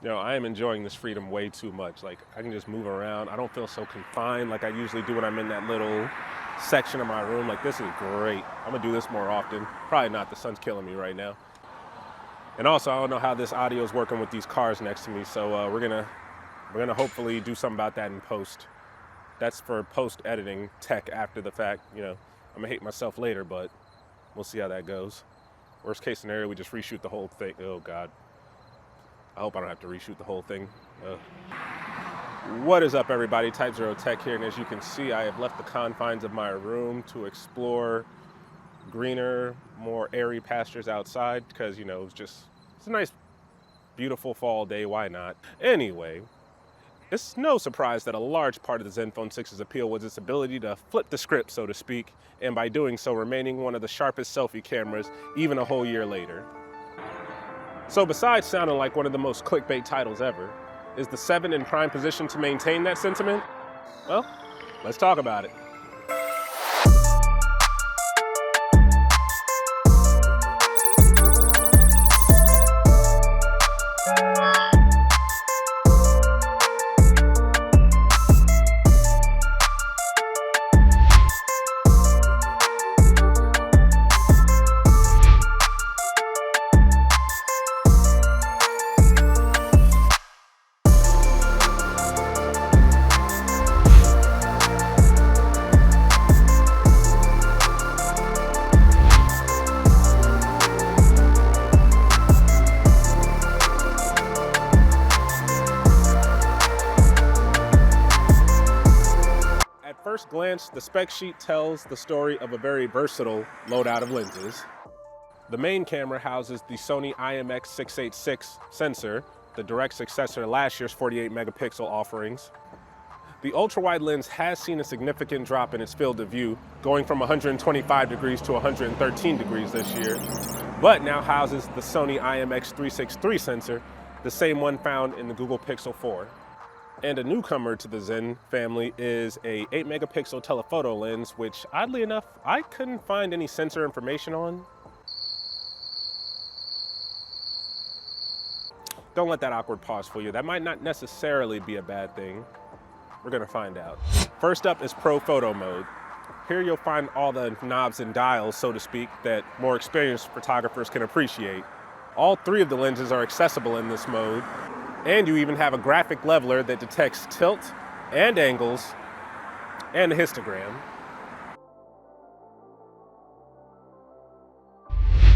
You know, I am enjoying this freedom way too much. Like, I can just move around. I don't feel so confined like I usually do when I'm in that little section of my room. Like, this is great. I'm gonna do this more often. Probably not, the sun's killing me right now. And also, I don't know how this audio is working with these cars next to me, so we're gonna hopefully do something about that in post. That's for post editing tech after the fact. You know, I'm gonna hate myself later, but we'll see how that goes. Worst case scenario, we just reshoot the whole thing. Oh God. I hope I don't have to reshoot the whole thing. What is up, everybody? Type Zero Tech here, and as you can see, I have left the confines of my room to explore greener, more airy pastures outside because, you know, it's a nice, beautiful fall day. Why not? Anyway, it's no surprise that a large part of the Zenfone 6's appeal was its ability to flip the script, so to speak, and by doing so, remaining one of the sharpest selfie cameras even a whole year later. So besides sounding like one of the most clickbait titles ever, is the 7 in prime position to maintain that sentiment? Well, let's talk about it. At first glance, the spec sheet tells the story of a very versatile loadout of lenses. The main camera houses the Sony IMX686 sensor, the direct successor to last year's 48 megapixel offerings. The ultra-wide lens has seen a significant drop in its field of view, going from 125 degrees to 113 degrees this year, but now houses the Sony IMX363 sensor, the same one found in the Google Pixel 4. And a newcomer to the Zen family is a 8 megapixel telephoto lens, which oddly enough, I couldn't find any sensor information on. Don't let that awkward pause fool you. That might not necessarily be a bad thing. We're gonna find out. First up is Pro Photo Mode. Here you'll find all the knobs and dials, so to speak, that more experienced photographers can appreciate. All 3 of the lenses are accessible in this mode, and you even have a graphic leveler that detects tilt and angles and a histogram.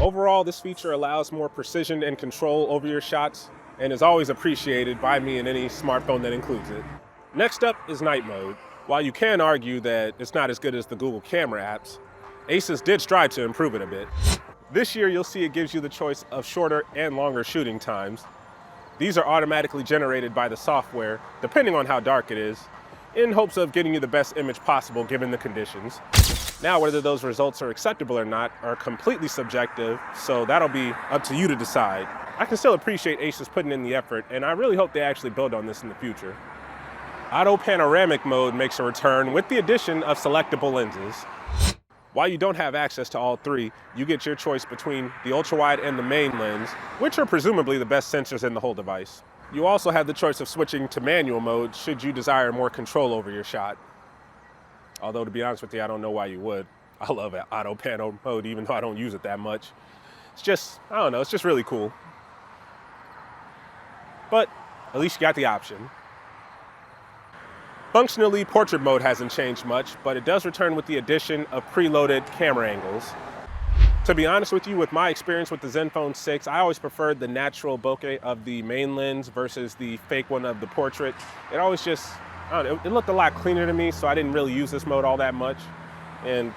Overall, this feature allows more precision and control over your shots and is always appreciated by me in any smartphone that includes it. Next up is night mode. While you can argue that it's not as good as the Google camera apps, Asus did strive to improve it a bit. This year, you'll see it gives you the choice of shorter and longer shooting times. These are automatically generated by the software, depending on how dark it is, in hopes of getting you the best image possible given the conditions. Now, whether those results are acceptable or not are completely subjective, so that'll be up to you to decide. I can still appreciate Asus putting in the effort, and I really hope they actually build on this in the future. Auto panoramic mode makes a return with the addition of selectable lenses. While you don't have access to all 3, you get your choice between the ultra-wide and the main lens, which are presumably the best sensors in the whole device. You also have the choice of switching to manual mode should you desire more control over your shot. Although, to be honest with you, I don't know why you would. I love auto pano mode even though I don't use it that much. It's just, I don't know, it's just really cool. But at least you got the option. Functionally, portrait mode hasn't changed much, but it does return with the addition of preloaded camera angles. To be honest with you, with my experience with the Zenfone 6, I always preferred the natural bokeh of the main lens versus the fake one of the portrait. It always just, I don't know, it looked a lot cleaner to me, so I didn't really use this mode all that much. And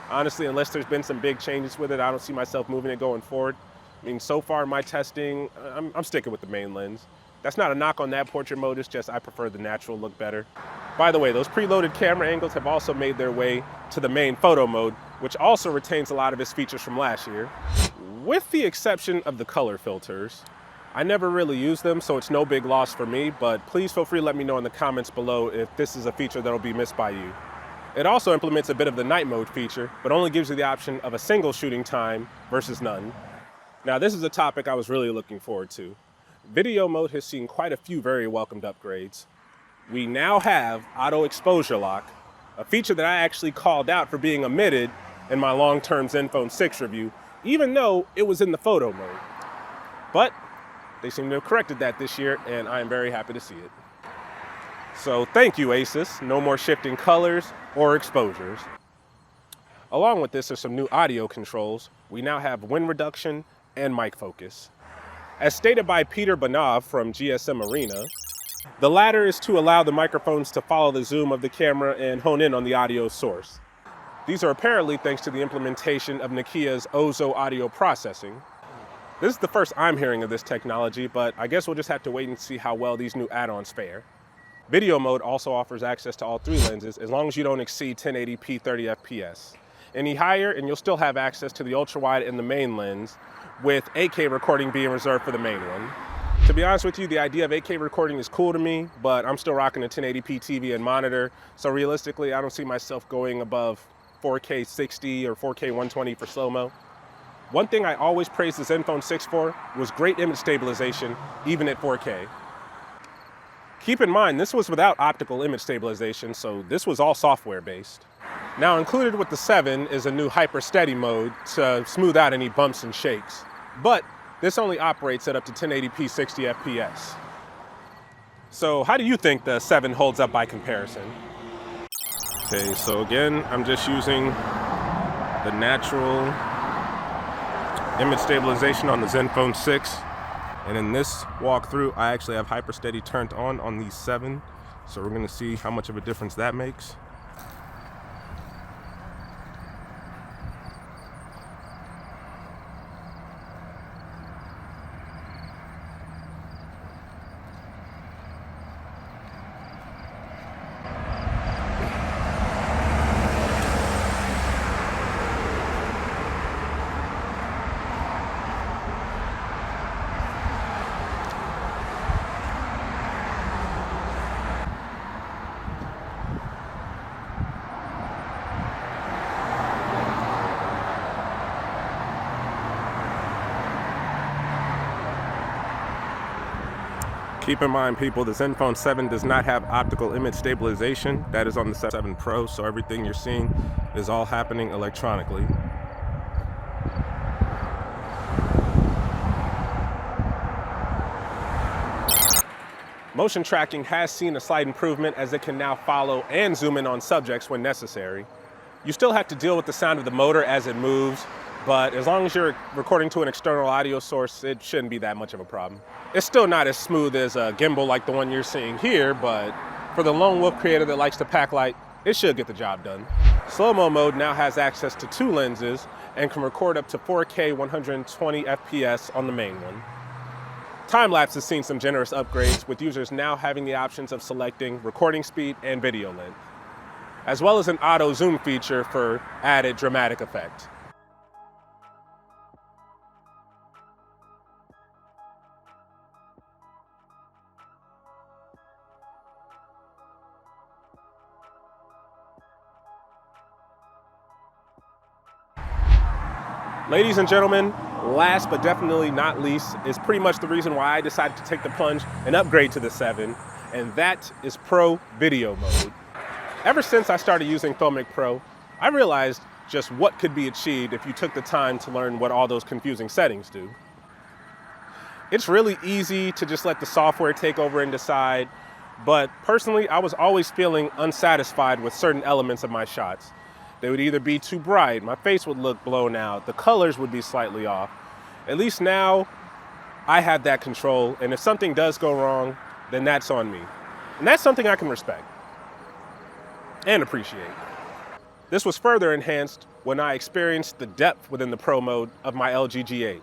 honestly, unless there's been some big changes with it, I don't see myself moving it going forward. I mean, so far in my testing, I'm sticking with the main lens. That's not a knock on that portrait mode, it's just I prefer the natural look better. By the way, those preloaded camera angles have also made their way to the main photo mode, which also retains a lot of its features from last year. With the exception of the color filters, I never really use them, so it's no big loss for me, but please feel free to let me know in the comments below if this is a feature that'll be missed by you. It also implements a bit of the night mode feature, but only gives you the option of a single shooting time versus none. Now, this is a topic I was really looking forward to. Video mode has seen quite a few very welcomed upgrades. We now have auto exposure lock, a feature that I actually called out for being omitted in my long-term Zenfone 6 review, even though it was in the photo mode. But they seem to have corrected that this year, and I am very happy to see it. So thank you, Asus. No more shifting colors or exposures. Along with this are some new audio controls. We now have wind reduction and mic focus. As stated by Peter Banov from GSM Arena, the latter is to allow the microphones to follow the zoom of the camera and hone in on the audio source. These are apparently thanks to the implementation of Nokia's Ozo audio processing. This is the first I'm hearing of this technology, but I guess we'll just have to wait and see how well these new add-ons fare. Video mode also offers access to all 3 lenses as long as you don't exceed 1080p 30 FPS. Any higher and you'll still have access to the ultra-wide and the main lens, with 8K recording being reserved for the main one. To be honest with you, the idea of 8K recording is cool to me, but I'm still rocking a 1080p TV and monitor, so realistically I don't see myself going above 4K 60 or 4K 120 for slow-mo. One thing I always praised the Zenfone 6 for was great image stabilization, even at 4K. Keep in mind, this was without optical image stabilization, so this was all software-based. Now included with the 7 is a new hyper steady mode to smooth out any bumps and shakes. But this only operates at up to 1080p 60 FPS. So how do you think the 7 holds up by comparison? Okay, so again, I'm just using the natural image stabilization on the Zenfone 6. And in this walkthrough, I actually have hyper steady turned on these 7. So we're gonna see how much of a difference that makes. Keep in mind, people, the Zenfone 7 does not have optical image stabilization. That is on the 7 Pro, so everything you're seeing is all happening electronically. Motion tracking has seen a slight improvement as it can now follow and zoom in on subjects when necessary. You still have to deal with the sound of the motor as it moves, but as long as you're recording to an external audio source, it shouldn't be that much of a problem. It's still not as smooth as a gimbal like the one you're seeing here, but for the lone wolf creator that likes to pack light, it should get the job done. Slow-mo mode now has access to 2 lenses and can record up to 4K 120 FPS on the main one. Time-lapse has seen some generous upgrades, with users now having the options of selecting recording speed and video length, as well as an auto zoom feature for added dramatic effect. Ladies and gentlemen, last but definitely not least is pretty much the reason why I decided to take the plunge and upgrade to the 7, and that is Pro Video Mode. Ever since I started using Filmic Pro, I realized just what could be achieved if you took the time to learn what all those confusing settings do. It's really easy to just let the software take over and decide, but personally, I was always feeling unsatisfied with certain elements of my shots. They would either be too bright, my face would look blown out, the colors would be slightly off. At least now, I have that control, and if something does go wrong, then that's on me. And that's something I can respect and appreciate. This was further enhanced when I experienced the depth within the Pro mode of my LG G8,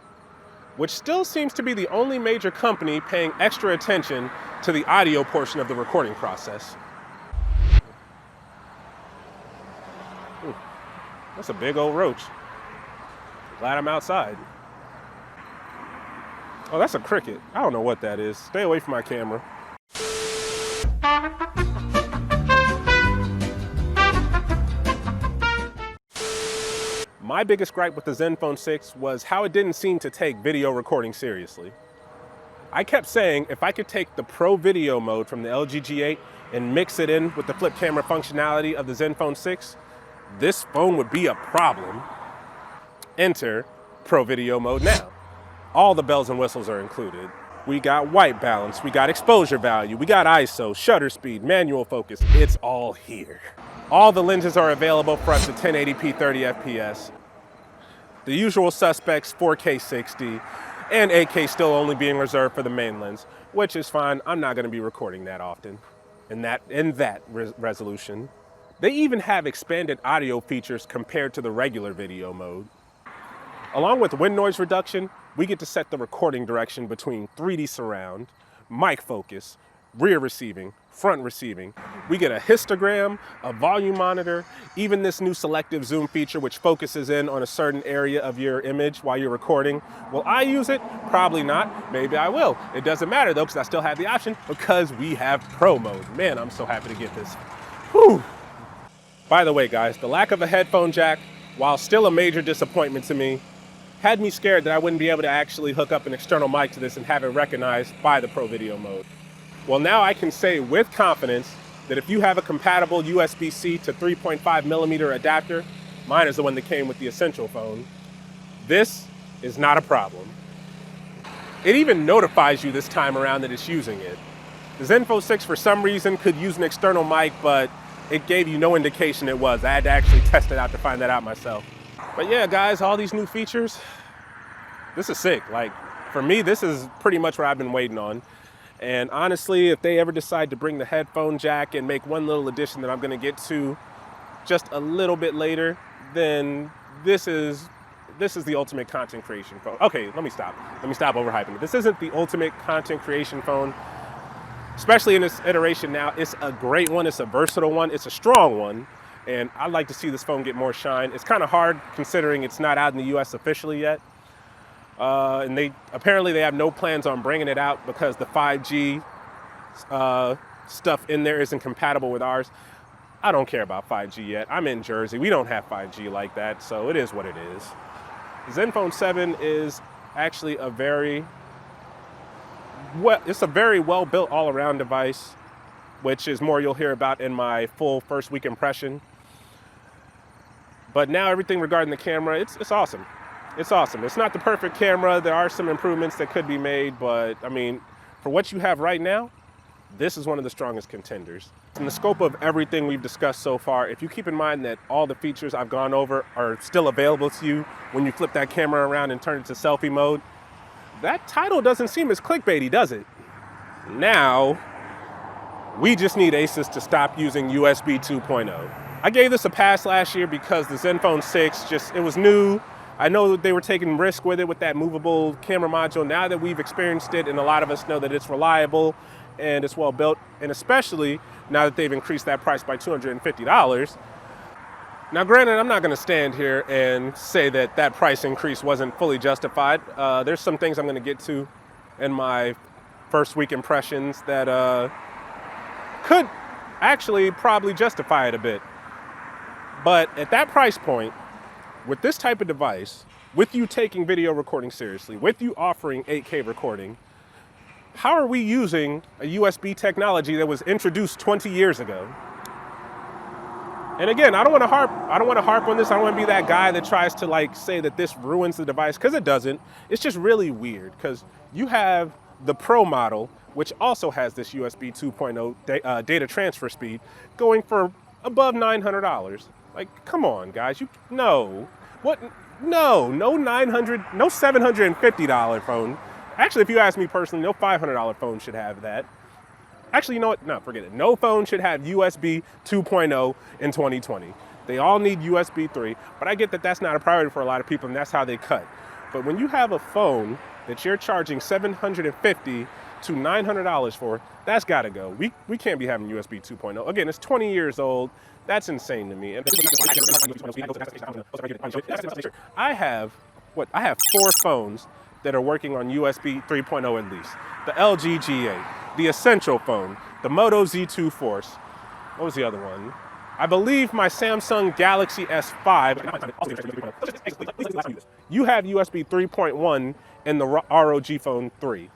which still seems to be the only major company paying extra attention to the audio portion of the recording process. That's a big old roach. Glad I'm outside. Oh, that's a cricket. I don't know what that is. Stay away from my camera. My biggest gripe with the Zenfone 6 was how it didn't seem to take video recording seriously. I kept saying if I could take the Pro Video mode from the LG G8 and mix it in with the flip camera functionality of the Zenfone 6, this phone would be a problem. Enter Pro Video mode now. All the bells and whistles are included. We got white balance, we got exposure value, we got ISO, shutter speed, manual focus. It's all here. All the lenses are available for up to 1080p 30 FPS. The usual suspects, 4K 60, and 8K still only being reserved for the main lens, which is fine. I'm not gonna be recording that often in that resolution. They even have expanded audio features compared to the regular video mode. Along with wind noise reduction, we get to set the recording direction between 3D surround, mic focus, rear receiving, front receiving. We get a histogram, a volume monitor, even this new selective zoom feature which focuses in on a certain area of your image while you're recording. Will I use it? Probably not. Maybe I will. It doesn't matter though, because I still have the option because we have Pro mode. Man, I'm so happy to get this. Whew. By the way, guys, the lack of a headphone jack, while still a major disappointment to me, had me scared that I wouldn't be able to actually hook up an external mic to this and have it recognized by the Pro Video mode. Well, now I can say with confidence that if you have a compatible USB-C to 3.5mm adapter, mine is the one that came with the Essential phone, this is not a problem. It even notifies you this time around that it's using it. The Zenfone 6 for some reason could use an external mic, but it gave you no indication it was. I had to actually test it out to find that out myself. But yeah, guys, all these new features, this is sick. Like, for me, this is pretty much what I've been waiting on. And honestly, if they ever decide to bring the headphone jack and make one little addition that I'm gonna get to just a little bit later, then this is the ultimate content creation phone. Okay, let me stop overhyping it. This isn't the ultimate content creation phone, especially in this iteration now. It's a great one, it's a versatile one, it's a strong one. And I'd like to see this phone get more shine. It's kind of hard considering it's not out in the US officially yet. And apparently they have no plans on bringing it out because the 5G stuff in there isn't compatible with ours. I don't care about 5G yet. I'm in Jersey. We don't have 5G like that, so it is what it is. Zenfone 7 is actually it's a very well-built all-around device, which is more you'll hear about in my full first week impression. But now everything regarding the camera, it's awesome. It's awesome. It's not the perfect camera. There are some improvements that could be made, but I mean, for what you have right now, this is one of the strongest contenders. In the scope of everything we've discussed so far, if you keep in mind that all the features I've gone over are still available to you when you flip that camera around and turn it to selfie mode, that title doesn't seem as clickbaity, does it? Now, we just need Asus to stop using USB 2.0. I gave this a pass last year because the Zenfone 6 it was new. I know they were taking risk with it with that movable camera module. Now that we've experienced it and a lot of us know that it's reliable and it's well built, and especially now that they've increased that price by $250. Now granted, I'm not gonna stand here and say that that price increase wasn't fully justified. There's some things I'm gonna get to in my first week impressions that could actually probably justify it a bit. But at that price point, with this type of device, with you taking video recording seriously, with you offering 8K recording, how are we using a USB technology that was introduced 20 years ago? And again, I don't want to harp on this. I don't want to be that guy that tries to say that this ruins the device, because it doesn't. It's just really weird because you have the Pro model, which also has this USB 2.0 data transfer speed, going for above $900. Like, come on, guys, no $750 phone. Actually, if you ask me personally, no $500 phone should have that. Actually, you know what? No, forget it. No phone should have USB 2.0 in 2020. They all need USB 3, but I get that that's not a priority for a lot of people, and that's how they cut. But when you have a phone that you're charging $750 to $900 for, that's got to go. We can't be having USB 2.0. Again, it's 20 years old. That's insane to me. I have 4 phones that are working on USB 3.0 at least. The LG G8, the Essential phone, the Moto Z2 Force. What was the other one? I believe my Samsung Galaxy S5. You have USB 3.1 in the ROG Phone 3.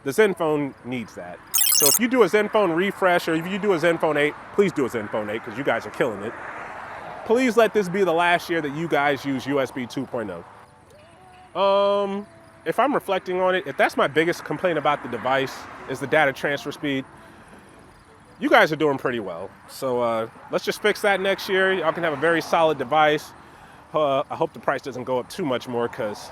The Zenfone needs that. So if you do a Zenfone refresh or if you do a Zenfone 8, please do a Zenfone 8 because you guys are killing it. Please let this be the last year that you guys use USB 2.0. If I'm reflecting on it, if that's my biggest complaint about the device is the data transfer speed, you guys are doing pretty well. So let's just fix that next year. Y'all can have a very solid device. I hope the price doesn't go up too much more because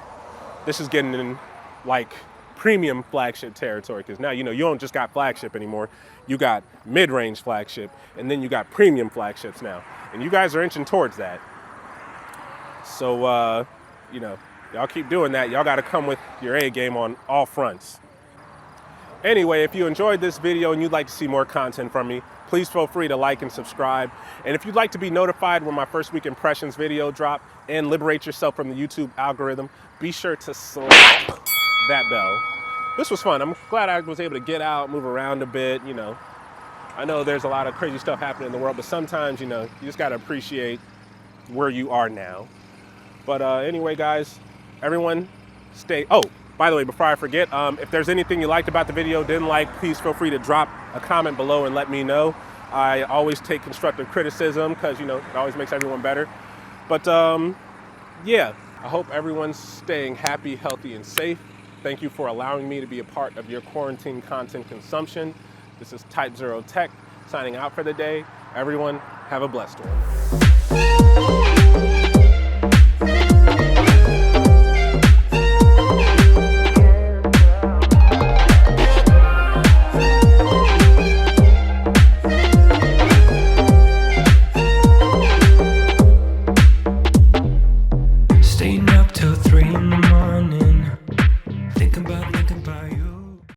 this is getting in like premium flagship territory. Because now, you don't just got flagship anymore. You got mid-range flagship, and then you got premium flagships now. And you guys are inching towards that. So, y'all keep doing that. Y'all got to come with your A game on all fronts. Anyway, if you enjoyed this video and you'd like to see more content from me, please feel free to like and subscribe. And if you'd like to be notified when my first week impressions video drop and liberate yourself from the YouTube algorithm, be sure to slap that bell. This was fun. I'm glad I was able to get out, move around a bit, I know there's a lot of crazy stuff happening in the world, but sometimes, you just got to appreciate where you are now. But anyway, guys, everyone stay... Oh, by the way, before I forget, if there's anything you liked about the video, didn't like, please feel free to drop a comment below and let me know. I always take constructive criticism because, it always makes everyone better. But yeah, I hope everyone's staying happy, healthy, and safe. Thank you for allowing me to be a part of your quarantine content consumption. This is Type Zero Tech signing out for the day. Everyone, have a blessed one. Staying up till 3 in the morning, thinking about you.